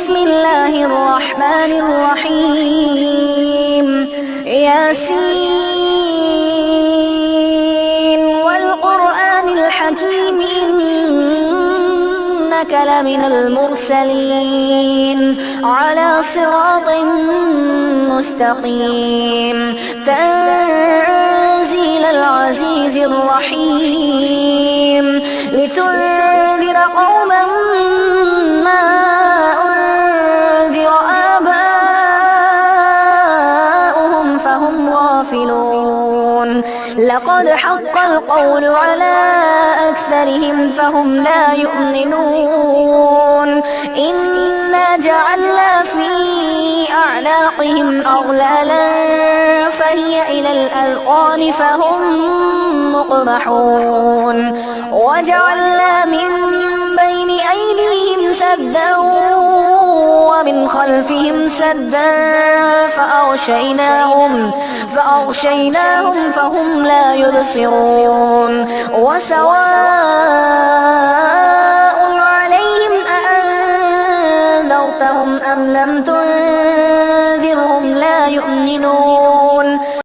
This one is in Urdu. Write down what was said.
بسم الله الرحمن الرحيم ياسين والقرآن الحكيم إنك لمن المرسلين على صراط مستقيم تنزيل العزيز الرحيم لتنذر قوما ما أنذر آباؤهم فهم غافلون لقد حق القول على أكثرهم فهم لا يؤمنون إنا جعلنا في أعناقهم أغلالا فهي إلى الأذقان فهم مقمحون وجعلنا من بين أيديهم سدا ومن خلفهم سدا فأغشيناهم فهم لا يبصرون وسواء عليهم أأنذرتهم أم لم تنذرهم